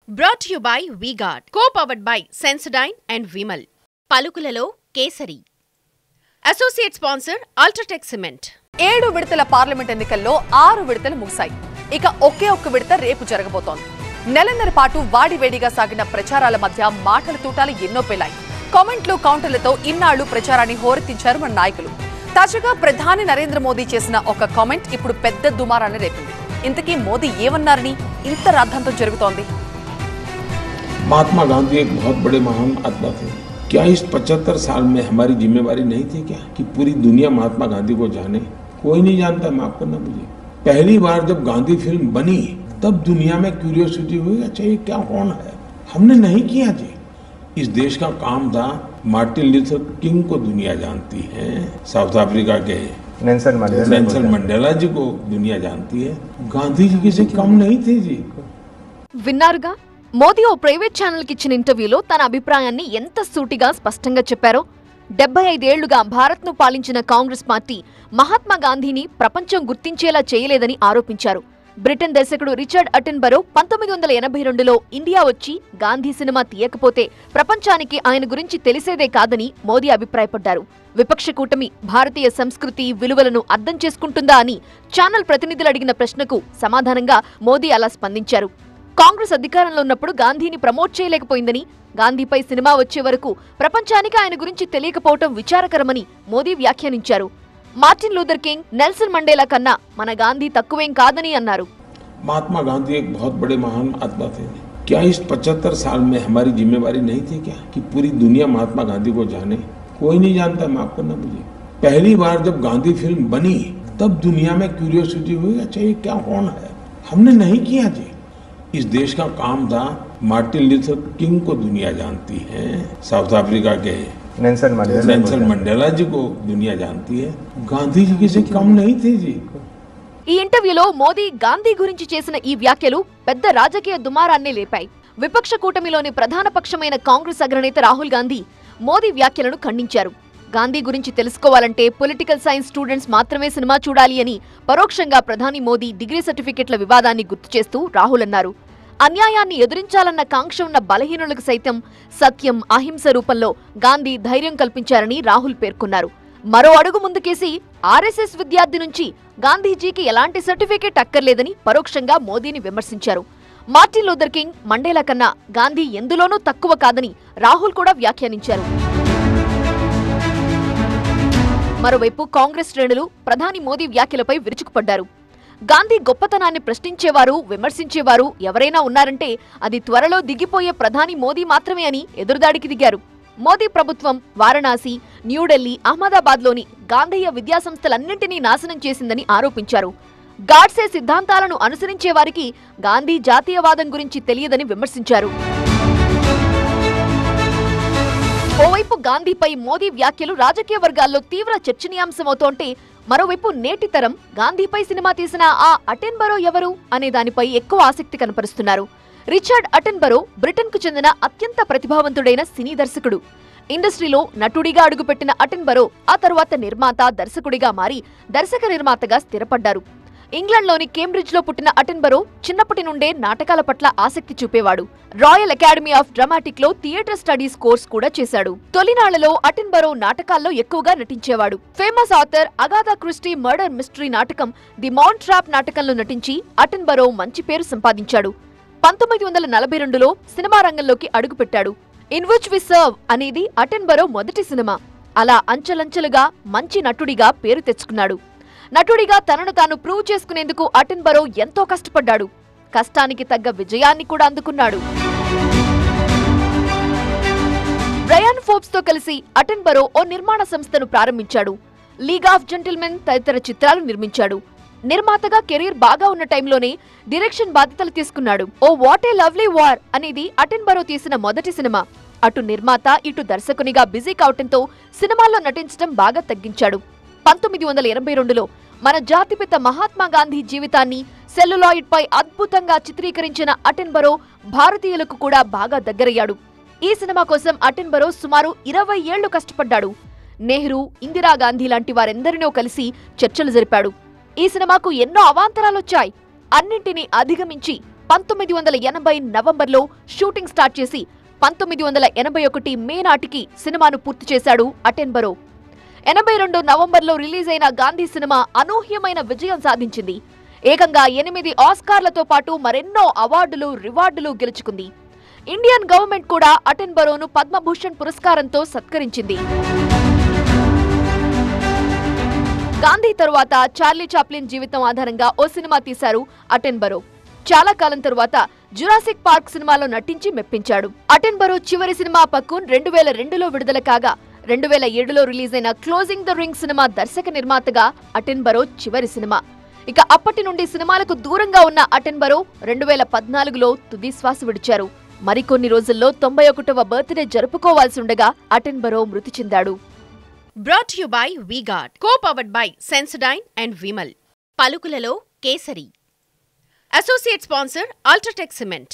Brought to you by V-Guard, co-powered by Sensodyne and Vimal. పలుకులలో కేసరి. Associate sponsor UltraTech cement. 7 విడతల parliament ఎన్నికల్లో 6 విడతలు ముగిశాయి. ఇక ఒకే ఒక్క విడత రేపు జరగబోతోంది. నెలన్నర పాటు వాడివేడిగా సాగిన ప్రచారాల మధ్య మాటల తూటాలు ఎన్నో పేలాయి. కామెంట్లు కౌంటర్లతో ఇన్నాళ్లు ప్రచారాన్ని హోరెత్తించారు మన నాయకులు. తాజాగా ప్రధాని నరేంద్ర మోదీ చేసిన ఒక కామెంట్ ఇప్పుడు పెద్ద దుమారాన్ని రేపింది. ఇంతకీ మోదీ ఏమన్నారని ఇంత రాద్ధాంతం జరుగుతోంది? महात्मा गांधी एक बहुत बड़े महान आत्मा थे। क्या इस 75 साल में हमारी जिम्मेवारी नहीं थी क्या कि पूरी दुनिया महात्मा गांधी को जाने? कोई नहीं जानता, माफ करना मुझे। पहली बार जब गांधी फिल्म बनी तब दुनिया में क्यूरियोसिटी हुई, अच्छा ये क्या कौन है? हमने नहीं किया जी। इस देश का काम था, मार्टिन लूथर किंग को दुनिया जानती है, साउथ अफ्रीका के नेल्सन मंडेला जी को दुनिया जानती है, गांधी जी किसी कम नहीं थे जी। విన్నారుగా, మోదీ ఓ ప్రైవేట్ ఛానల్ కి ఇచ్చిన ఇంటర్వ్యూలో తన అభిప్రాయాన్ని ఎంత సూటిగా స్పష్టంగా చెప్పారో. 75 ఏళ్లుగా భారత్ ను పాలించిన కాంగ్రెస్ పార్టీ మహాత్మా గాంధీని ప్రపంచం గుర్తించేలా చేయలేదని ఆరోపించారు. బ్రిటన్ దర్శకుడు రిచర్డ్ అటెన్బరో 1982లో ఇండియా వచ్చి గాంధీ సినిమా తీయకపోతే ప్రపంచానికి ఆయన గురించి తెలిసేదే కాదని మోదీ అభిప్రాయపడ్డారు. విపక్ష కూటమి భారతీయ సంస్కృతి విలువలను అర్థం చేసుకుంటుందా అని ఛానల్ ప్రతినిధులు అడిగిన ప్రశ్నకు సమాధానంగా మోదీ అలా స్పందించారు. కాంగ్రెస్ అధికారంలో ఉన్నప్పుడు గాంధీని ప్రమోట్ చేయలేకపోయిందని, గాంధీపై సినిమా వచ్చే వరకు ప్రపంచానికి ఆయన గురించి తెలియకపోవటం విచారకరమని మోదీ వ్యాఖ్యానించారు. Martin Luther king, Nelson Mandela కన్నా మన గాంధీ తక్కువేం కాదని అన్నారు. महात्मा गांधी एक बहुत बड़े महान आत्मा थे। क्या इस 75 साल में हमारी जिम्मेवारी नहीं थी क्या कि पूरी दुनिया महात्मा गांधी को जाने? कोई नहीं जानता, माफ करना मुझे। पहली बार जब गांधी फिल्म बनी तब दुनिया में क्यूरियोसिटी हुई, अच्छा ये क्या कौन है? हमने नहीं किया जी। इस देश का काम था, मार्टिन लूथर किंग को दुनिया जानती है, साउथ अफ्रीका के नेल्सन मंडेला जी को दुनिया जानती है, गांधी जी किसी कम नहीं थे जी। ఈ ఇంటర్వ్యూలో మోదీ గాంధీ గురించి చేసిన ఈ వ్యాఖ్యలు పెద్ద రాజకీయ దుమారాన్ని లేపాయి. విపక్ష కూటమిలోని ప్రధాన పక్షమైన కాంగ్రెస్ అగ్రనేత రాహుల్ గాంధీ మోదీ వ్యాఖ్యలను ఖండించారు. గాంధీ గురించి తెలుసుకోవాలంటే పొలిటికల్ సైన్స్ స్టూడెంట్స్ మాత్రమే సినిమా చూడాలి అని పరోక్షంగా ప్రధాని మోదీ డిగ్రీ సర్టిఫికెట్ల వివాదాన్ని గుర్తు చేస్తూ రాహుల్ అన్నారు. అన్యాయాన్ని ఎదురించాలన్న కాంక్ష ఉన్న బలహీనులకు సైతం సత్యం, అహింస రూపంలో గాంధీ ధైర్యం కల్పించారని రాహుల్ పేర్కొన్నారు. మరో అడుగు ముందుకేసి ఆర్ఎస్ఎస్ విద్యార్థి నుంచి గాంధీజీకి ఎలాంటి సర్టిఫికెట్ అక్కర్లేదని పరోక్షంగా మోదీని విమర్శించారు. మార్టిన్ లూథర్ కింగ్, మండేలా కన్నా గాంధీ ఎందులోనూ తక్కువ కాదని రాహుల్ కూడా వ్యాఖ్యానించారు. మరోవైపు కాంగ్రెస్ శ్రేణులు ప్రధాని మోదీ వ్యాఖ్యలపై విరుచుకుపడ్డారు. గాంధీ గొప్పతనాన్ని ప్రశ్నించేవారు, విమర్శించేవారు ఎవరైనా ఉన్నారంటే అది త్వరలో దిగిపోయే ప్రధాని మోదీ మాత్రమే అని ఎదురుదాడికి దిగారు. మోదీ ప్రభుత్వం వారణాసి, న్యూఢిల్లీ, అహ్మదాబాద్లోని గాంధీయ విద్యాసంస్థలన్నింటినీ నాశనం చేసిందని ఆరోపించారు. గాడ్సే సిద్ధాంతాలను అనుసరించే వారికి గాంధీ జాతీయవాదం గురించి తెలియదని విమర్శించారు. ఓవైపు గాంధీపై మోదీ వ్యాఖ్యలు రాజకీయ వర్గాల్లో తీవ్ర చర్చనీయాంశమవుతోంటే, మరోవైపు నేటి తరం గాంధీపై సినిమా తీసిన ఆ అటెన్బరో ఎవరు అనే దానిపై ఎక్కువ ఆసక్తి కనపరుస్తున్నారు. రిచర్డ్ అటెన్బరో బ్రిటన్ కు చెందిన అత్యంత ప్రతిభావంతుడైన సినీ దర్శకుడు. ఇండస్ట్రీలో నటుడిగా అడుగుపెట్టిన అటెన్బరో ఆ తరువాత నిర్మాత, దర్శకుడిగా మారి దర్శక నిర్మాతగా స్థిరపడ్డారు. ఇంగ్లాండ్లోని కేంబ్రిడ్జ్ లో పుట్టిన అటెన్బరో చిన్నప్పటి నుండే నాటకాల పట్ల ఆసక్తి చూపేవాడు. రాయల్ అకాడమీ ఆఫ్ డ్రామాటిక్ లో థియేటర్ స్టడీస్ కోర్స్ కూడా చేశాడు. తొలినాళ్లలో అటెన్బరో నాటకాల్లో ఎక్కువగా నటించేవాడు. Famous author Agatha Christie murder mystery నాటకం ది మౌంట్ ట్రాప్ నాటకంలో నటించి అటెన్బరో మంచి పేరు సంపాదించాడు. 1942లో సినిమా రంగంలోకి అడుగుపెట్టాడు. ఇన్ విచ్ వి సర్వ్ అనేది అటెన్బరో మొదటి సినిమా. అలా అంచెలంచెలుగా మంచి నటుడిగా పేరు తెచ్చుకున్నాడు. నటుడిగా తనను తాను ప్రూవ్ చేసుకునేందుకు అటెన్బరో ఎంతో కష్టపడ్డాడు. కష్టానికి తగ్గ విజయాన్ని కూడా అందుకున్నాడు. బ్రయాన్ ఫోర్బ్స్ తో కలిసి అటెన్బరో ఓ నిర్మాణ సంస్థను ప్రారంభించాడు. లీగ్ ఆఫ్ జెంటిల్మెన్ తదితర చిత్రాలు నిర్మించాడు. నిర్మాతగా కెరీర్ బాగా ఉన్న టైంలోనే డైరెక్షన్ బాధ్యతలు తీసుకున్నాడు. Oh what a lovely war అనేది అటెన్బరో తీసిన మొదటి సినిమా. అటు నిర్మాత, ఇటు దర్శకునిగా బిజీ కావటంతో సినిమాల్లో నటించడం బాగా తగ్గించాడు. 1982లో మన జాతిపిత మహాత్మా గాంధీ జీవితాన్ని సెల్యులాయిడ్ పై అద్భుతంగా చిత్రీకరించిన అటెన్బరో భారతీయులకు కూడా బాగా దగ్గరయ్యాడు. ఈ సినిమా కోసం అటెన్బరో సుమారు 20 ఏళ్లు కష్టపడ్డాడు. నెహ్రూ, ఇందిరాగాంధీ లాంటి వారెందరినో కలిసి చర్చలు జరిపాడు. ఈ సినిమాకు ఎన్నో అవాంతరాలొచ్చాయి. అన్నింటినీ అధిగమించి 1980 నవంబర్లో షూటింగ్ స్టార్ట్ చేసి 1981 మే నాటికి సినిమాను పూర్తి చేశాడు అటెన్బరో. 82 నవంబర్లో రిలీజ్ అయిన గాంధీ సినిమా అనూహ్యమైన విజయం సాధించింది. ఏకంగా 8 ఆస్కార్లతో పాటు మరెన్నో అవార్డులు, రివార్డులు గెలుచుకుంది. ఇండియన్ గవర్నమెంట్ కూడా అటెన్బరోను పద్మభూషణ్ పురస్కారంతో సత్కరించింది. గాంధీ తరువాత చార్లీ చాప్లిన్ జీవితం ఆధారంగా ఓ సినిమా తీశారు అటెన్బరో. చాలా కాలం తరువాత జురాసిక్ పార్క్ సినిమాలో నటించి మెప్పించాడు. అటెన్బరో చివరి సినిమా పక్కూన్ 2002లో విడుదల కాగా 2007లో రిలీజ్ అయిన క్లోజింగ్ ద రింగ్ సినిమా దర్శక నిర్మాతగా అటెన్బరో చివరి సినిమా. ఇక అప్పటి నుండి సినిమాలకు దూరంగా ఉన్న అటెన్బరో 2014లో తుది శ్వాస విడిచారు. మరికొన్ని రోజుల్లో 91వ బర్త్డే జరుపుకోవాల్సి ఉండగా అటెన్బరో మృతి చెందాడు. Brought to you by V-Guard, co-powered by Sensodyne and Vimal. పలుకులలో kesari. Associate sponsor Ultratech Cement.